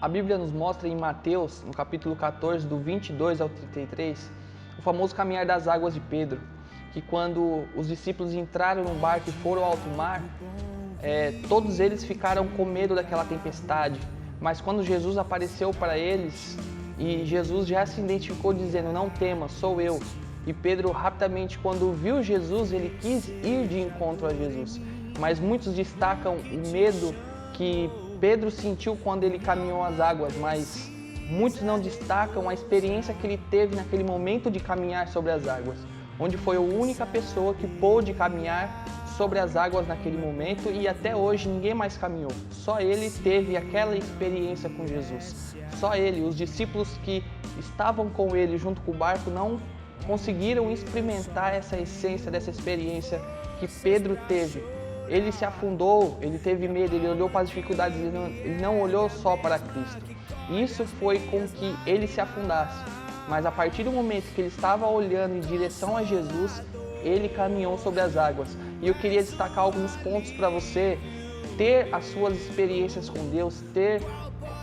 A Bíblia nos mostra em Mateus, no capítulo 14, do 22 ao 33, o famoso caminhar das águas de Pedro, que quando os discípulos entraram no barco e foram ao alto mar, todos eles ficaram com medo daquela tempestade, mas quando Jesus apareceu para eles, e Jesus já se identificou dizendo, não temas, sou eu. E Pedro rapidamente, quando viu Jesus, ele quis ir de encontro a Jesus. Mas muitos destacam o medo que Pedro sentiu quando ele caminhou as águas, mas muitos não destacam a experiência que ele teve naquele momento de caminhar sobre as águas, onde foi a única pessoa que pôde caminhar sobre as águas naquele momento e até hoje ninguém mais caminhou. Só ele teve aquela experiência com Jesus. Só ele, os discípulos que estavam com ele junto com o barco não conseguiram experimentar essa essência dessa experiência que Pedro teve. Ele se afundou, ele teve medo, ele olhou para as dificuldades, ele não olhou só para Cristo. Isso foi com que ele se afundasse. Mas a partir do momento que ele estava olhando em direção a Jesus, ele caminhou sobre as águas. E eu queria destacar alguns pontos para você ter as suas experiências com Deus,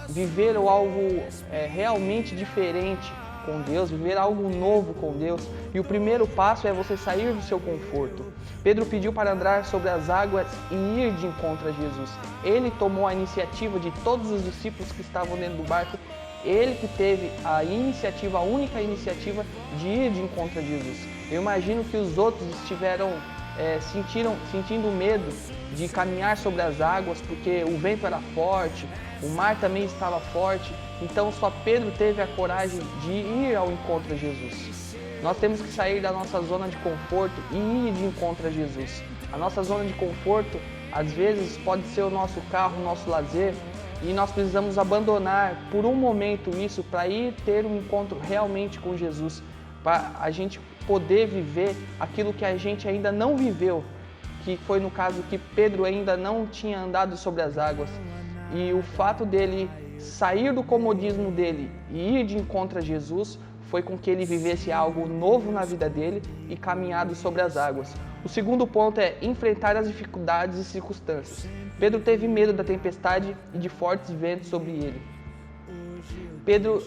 viver algo realmente diferente com Deus, viver algo novo com Deus. E o primeiro passo é você sair do seu conforto. Pedro pediu para andar sobre as águas e ir de encontro a Jesus. Ele tomou a iniciativa de todos os discípulos que estavam dentro do barco. Ele que teve a iniciativa, a única iniciativa de ir de encontro a Jesus. Eu imagino que os outros estiveram sentindo medo de caminhar sobre as águas, porque o vento era forte, o mar também estava forte, então só Pedro teve a coragem de ir ao encontro a Jesus. Nós temos que sair da nossa zona de conforto e ir de encontro a Jesus. A nossa zona de conforto, às vezes, pode ser o nosso carro, o nosso lazer, e nós precisamos abandonar por um momento isso para ir ter um encontro realmente com Jesus, para a gente poder viver aquilo que a gente ainda não viveu, que foi no caso que Pedro ainda não tinha andado sobre as águas. E o fato dele sair do comodismo dele e ir de encontro a Jesus foi com que ele vivesse algo novo na vida dele e caminhado sobre as águas. O segundo ponto é enfrentar as dificuldades e circunstâncias. Pedro teve medo da tempestade e de fortes ventos sobre ele. Pedro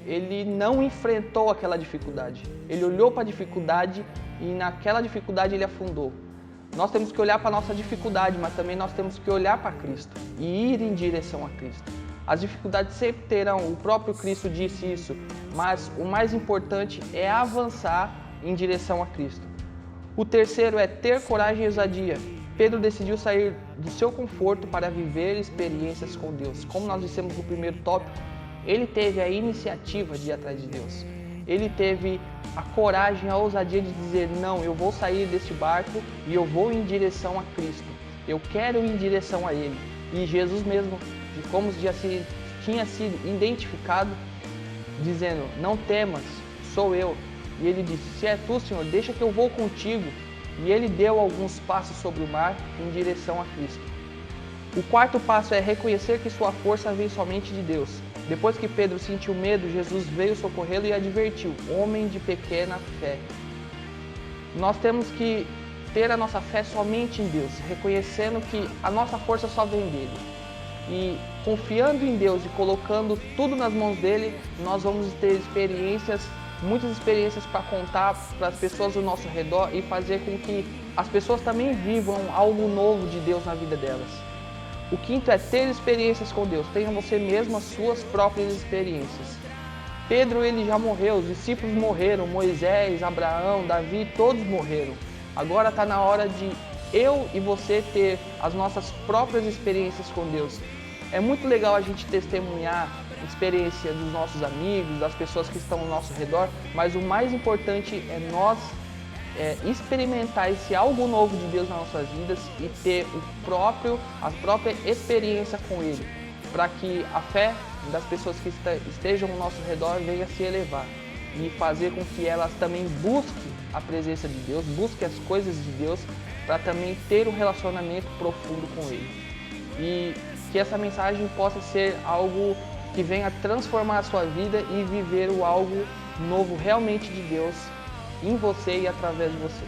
ele não enfrentou aquela dificuldade. Ele olhou para a dificuldade e naquela dificuldade ele afundou. Nós temos que olhar para a nossa dificuldade, mas também nós temos que olhar para Cristo e ir em direção a Cristo. As dificuldades sempre terão, o próprio Cristo disse isso, mas o mais importante é avançar em direção a Cristo. O terceiro é ter coragem e ousadia. Pedro decidiu sair do seu conforto para viver experiências com Deus. Como nós dissemos no primeiro tópico, ele teve a iniciativa de ir atrás de Deus. Ele teve a coragem, a ousadia de dizer, não, eu vou sair deste barco e eu vou em direção a Cristo. Eu quero ir em direção a Ele. E Jesus mesmo, como já tinha sido identificado, dizendo, não temas, sou eu. E ele disse, se é tu, Senhor, deixa que eu vou contigo. E ele deu alguns passos sobre o mar em direção a Cristo. O quarto passo é reconhecer que sua força vem somente de Deus. Depois que Pedro sentiu medo, Jesus veio socorrê-lo e advertiu, homem de pequena fé. Nós temos que ter a nossa fé somente em Deus, reconhecendo que a nossa força só vem dele. E confiando em Deus e colocando tudo nas mãos dele, nós vamos ter muitas experiências para contar para as pessoas ao nosso redor e fazer com que as pessoas também vivam algo novo de Deus na vida delas. O quinto é ter experiências com Deus. Tenha você mesmo as suas próprias experiências. Pedro, ele já morreu, os discípulos morreram, Moisés, Abraão, Davi, todos morreram. Agora está na hora de eu e você ter as nossas próprias experiências com Deus. É muito legal a gente testemunhar a experiência dos nossos amigos, das pessoas que estão ao nosso redor, mas o mais importante é nós experimentar esse algo novo de Deus nas nossas vidas e ter a própria experiência com Ele, para que a fé das pessoas que estejam ao nosso redor venha a se elevar e fazer com que elas também busquem a presença de Deus, busquem as coisas de Deus, para também ter um relacionamento profundo com Ele. E que essa mensagem possa ser algo que venha transformar a sua vida e viver o algo novo realmente de Deus em você e através de você.